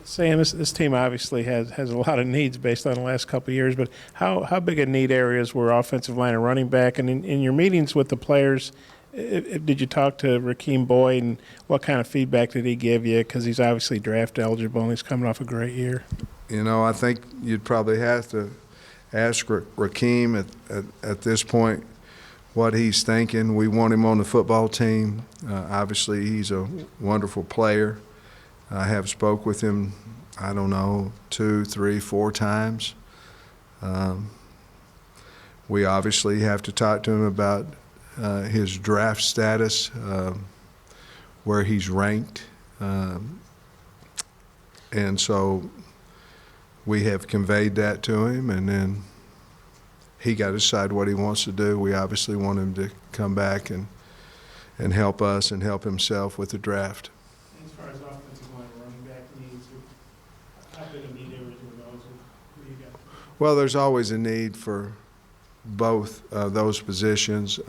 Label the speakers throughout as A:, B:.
A: Sam, this team obviously has a lot of needs based on the last couple of years, but how big a need areas were offensive line and running back? And in your meetings with the players, did you talk to Rakim Boyd, and what kind of feedback did he give you? Because he's obviously draft eligible and he's coming off a great year.
B: You know, I think you'd probably have to ask Rakim at this point what he's thinking. We want him on the football team. Obviously, he's a wonderful player. I have spoke with him, I don't know, 2, 3, 4 times. We obviously have to talk to him about his draft status, where he's ranked. And so we have conveyed that to him, and then he got to decide what he wants to do. We obviously want him to come back and help us and help himself with the draft.
A: As far as offensive line and running back needs, how big a need areas were those? What do you got?
B: Well, there's always a need for both those positions.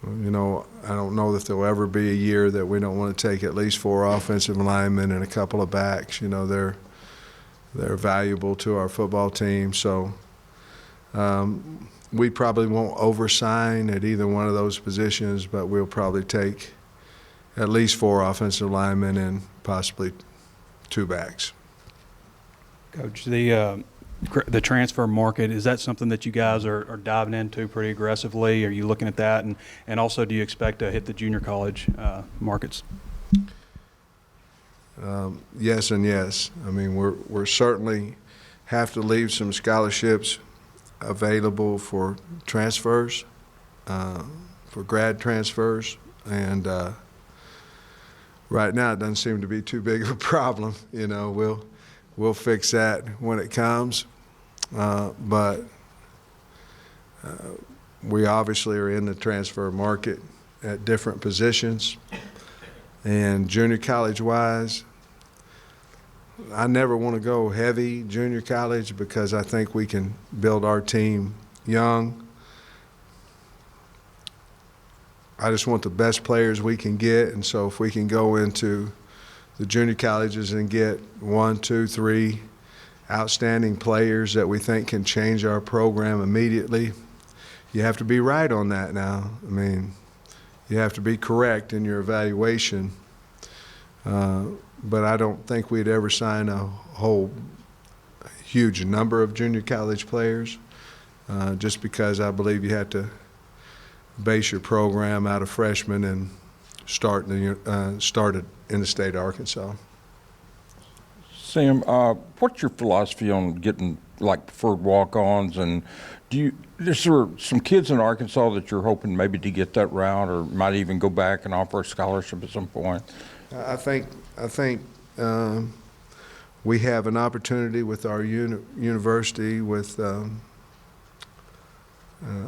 B: You know, I don't know that there'll ever be a year that we don't want to take at least 4 offensive linemen and a couple of backs. You know, they're valuable to our football team. So we probably won't oversign at either one of those positions, but we'll probably take at least 4 offensive linemen and possibly 2 backs.
C: Coach, the transfer market, is that something that you guys are diving into pretty aggressively? Are you looking at that? And also, do you expect to hit the junior college markets?
B: Yes and yes. I mean, we're certainly have to leave some scholarships available for transfers, for grad transfers, and right now it doesn't seem to be too big of a problem. You know, we'll fix that when it comes, but we obviously are in the transfer market at different positions, and junior college wise, I never want to go heavy junior college because I think we can build our team young. I just want the best players we can get, and so if we can go into the junior colleges and get 1, 2, 3 outstanding players that we think can change our program immediately, you have to be right on that now. I mean, you have to be correct in your evaluation. But I don't think we'd ever sign a whole huge number of junior college players, just because I believe you have to base your program out of freshmen and start it in the state of Arkansas.
D: Sam, what's your philosophy on getting like preferred walk-ons, and is there some kids in Arkansas that you're hoping maybe to get that route, or might even go back and offer a scholarship at some point?
B: I think we have an opportunity with our university with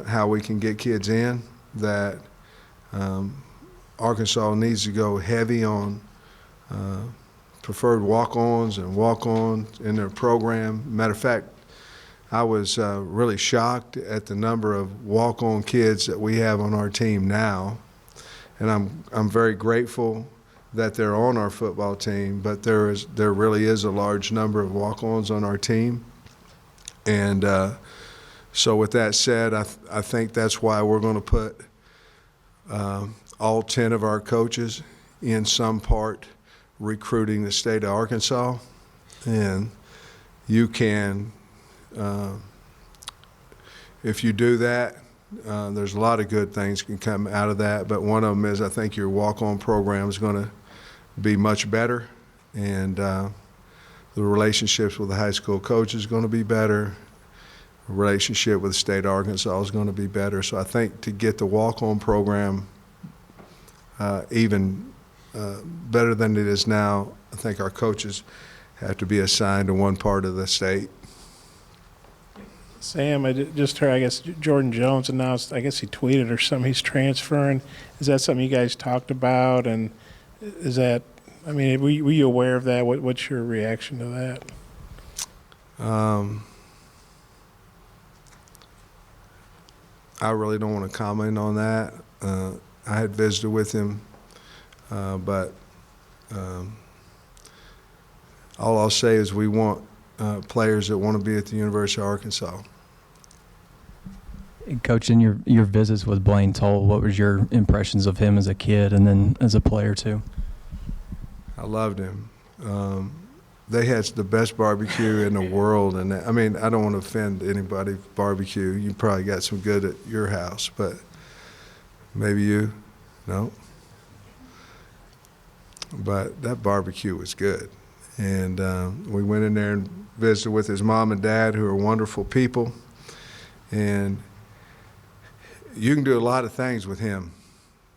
B: how we can get kids in that Arkansas needs to go heavy on preferred walk-ons and walk-ons in their program. Matter of fact, I was really shocked at the number of walk-on kids that we have on our team now, and I'm very grateful that they're on our football team, but there really is a large number of walk-ons on our team. And so with that said, I think that's why we're going to put all 10 of our coaches in some part recruiting the state of Arkansas. And you can, if you do that, there's a lot of good things can come out of that, but one of them is I think your walk-on program is going to be much better, and the relationships with the high school coach is going to be better. The relationship with the state of Arkansas is going to be better. So I think to get the walk-on program even better than it is now, I think our coaches have to be assigned to one part of the state.
A: Sam, I just heard, I guess, Jordan Jones announced, I guess he tweeted or something, he's transferring. Is that something you guys talked about? And is that, I mean, were you aware of that? What's your reaction to that?
B: I really don't want to comment on that. I had visited with him, but all I'll say is we want players that want to be at the University of Arkansas.
E: Coach, in your visits with Blaine Toll, what was your impressions of him as a kid and then as a player too?
B: I loved him. They had the best barbecue in the world, and I mean, I don't want to offend anybody. Barbecue, you probably got some good at your house, but maybe you, no. But that barbecue was good, and we went in there and visited with his mom and dad, who are wonderful people, and you can do a lot of things with him.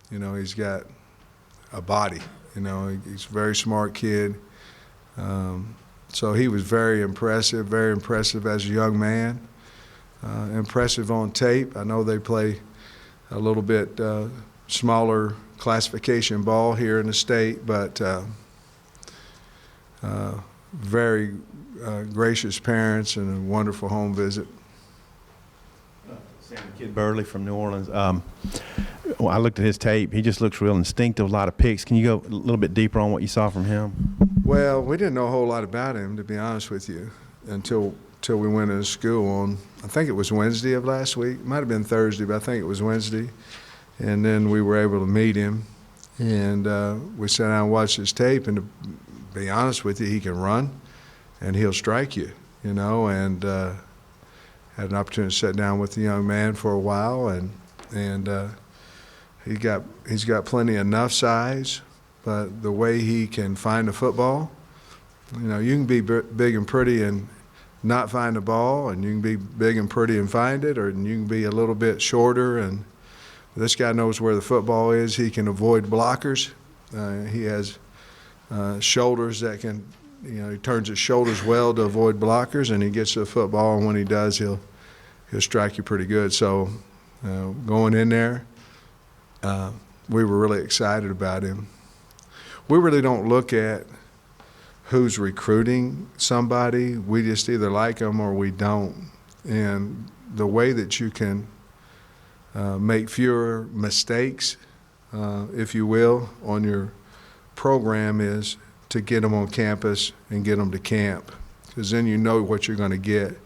B: You know, he's got a body. You know, he's a very smart kid. So he was very impressive as a young man. Impressive on tape. I know they play a little bit smaller classification ball here in the state, but very gracious parents and a wonderful home visit.
F: Kid Burley from New Orleans. Well, I looked at his tape. He just looks real instinctive, a lot of picks. Can you go a little bit deeper on what you saw from him?
B: Well, we didn't know a whole lot about him, to be honest with you, until we went into school on, I think it was Wednesday of last week. It might have been Thursday, but I think it was Wednesday. And then we were able to meet him, and we sat down and watched his tape. And to be honest with you, he can run, and he'll strike you, you know, and had an opportunity to sit down with the young man for a while, and he's got plenty enough size, but the way he can find the football, you know, you can be big and pretty and not find the ball, and you can be big and pretty and find it, or you can be a little bit shorter, and this guy knows where the football is. He can avoid blockers. He has shoulders that can, you know, he turns his shoulders well to avoid blockers, and he gets to the football, and when he does, he'll strike you pretty good. So going in there, we were really excited about him. We really don't look at who's recruiting somebody. We just either like them or we don't. And the way that you can make fewer mistakes, if you will, on your program is to get them on campus and get them to camp, because then you know what you're going to get.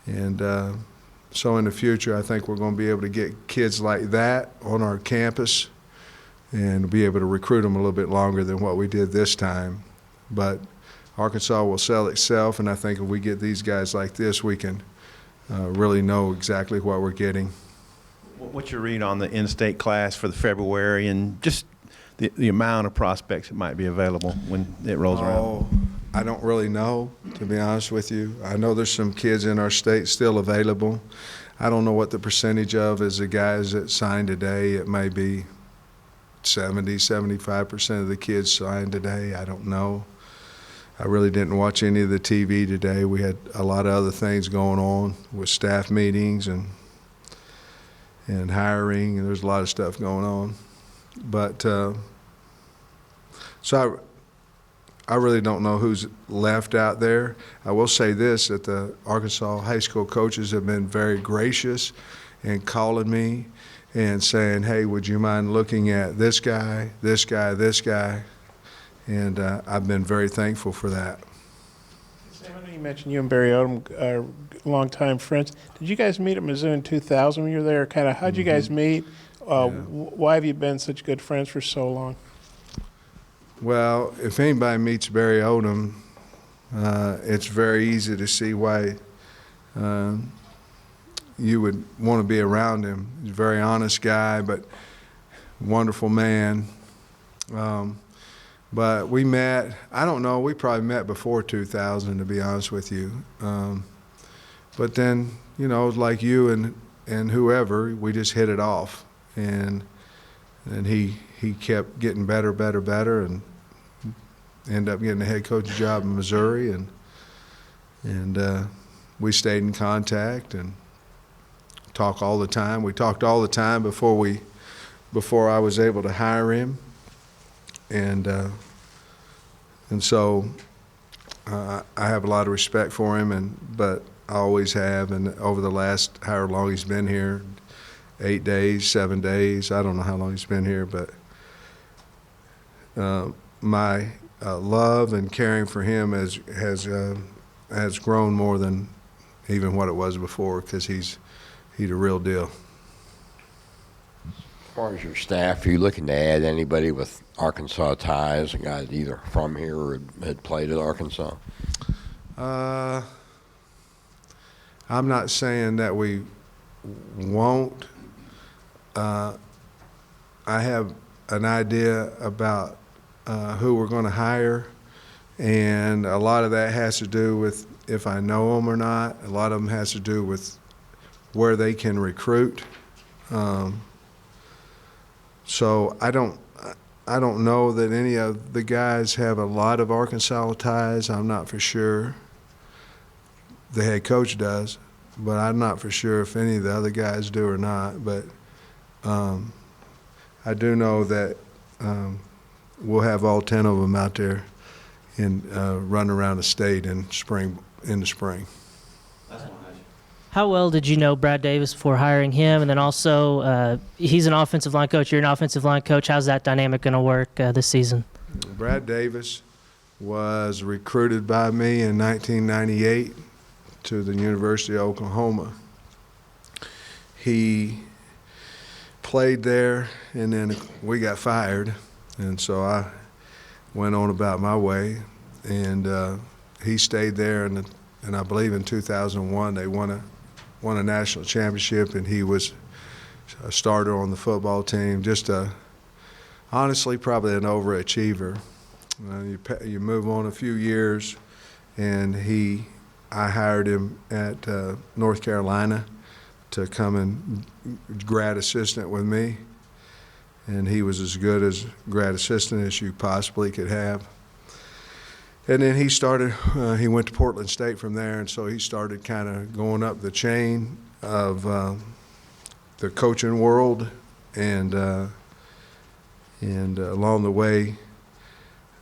B: And so in the future, I think we're going to be able to get kids like that on our campus and be able to recruit them a little bit longer than what we did this time. But Arkansas will sell itself, and I think if we get these guys like this, we can really know exactly what we're getting.
F: What's your read on the in-state class for the February and just the amount of prospects that might be available when it rolls around?
B: I don't really know, to be honest with you. I know there's some kids in our state still available. I don't know what the percentage of is the guys that signed today. It may be 75% of the kids signed today. I don't know. I really didn't watch any of the TV today. We had a lot of other things going on with staff meetings and hiring, and there's a lot of stuff going on. But so I really don't know who's left out there. I will say this, that the Arkansas high school coaches have been very gracious in calling me and saying, hey, would you mind looking at this guy, this guy, this guy? And I've been very thankful for that.
A: Sam, I know you mentioned you and Barry Odom are longtime friends. Did you guys meet at Mizzou in 2000 when you were there? Kind of, how'd you guys meet? Why have you been such good friends for so long?
B: Well, if anybody meets Barry Odom, it's very easy to see why you would want to be around him. He's a very honest guy, but wonderful man. But we met, I don't know, we probably met before 2000, to be honest with you. But then, you know, like you and whoever, we just hit it off. And he kept getting better, and ended up getting a head coach job in Missouri, and we stayed in contact and talk all the time. We talked all the time before I was able to hire him, and so I have a lot of respect for him, but I always have, and over the last however long he's been here, 8 days, 7 days, I don't know how long he's been here, but my love and caring for him has grown more than even what it was before, because he's a real deal.
G: As far as your staff, are you looking to add anybody with Arkansas ties, a guy either from here or had played at Arkansas?
B: I'm not saying that we won't. I have an idea about who we're going to hire, and a lot of that has to do with if I know them or not. A lot of them has to do with where they can recruit. So I don't know that any of the guys have a lot of Arkansas ties. I'm not for sure. The head coach does, but I'm not for sure if any of the other guys do or not. But I do know that we'll have all 10 of them out there and running around the state in the spring.
H: How well did you know Brad Davis before hiring him? And then also, he's an offensive line coach. You're an offensive line coach. How's that dynamic going to work this season?
B: Brad Davis was recruited by me in 1998 to the University of Oklahoma. He played there, and then we got fired, and so I went on about my way, and he stayed there, and I believe in 2001 they won a national championship, and he was a starter on the football team. Just honestly, probably an overachiever. You move on a few years, and I hired him at North Carolina to come and grad assistant with me, and he was as good as grad assistant as you possibly could have. And then he went to Portland State from there, and so he started kind of going up the chain of the coaching world, and along the way,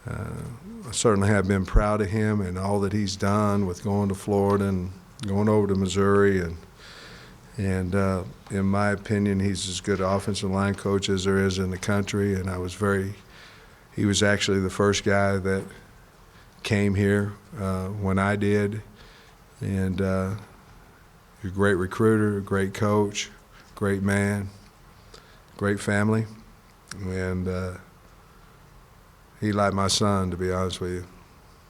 B: I certainly have been proud of him and all that he's done with going to Florida and going over to Missouri, and in my opinion, he's as good an offensive line coach as there is in the country. And he was actually the first guy that came here when I did, and a great recruiter, a great coach, great man, great family, and he like my son, to be honest with you.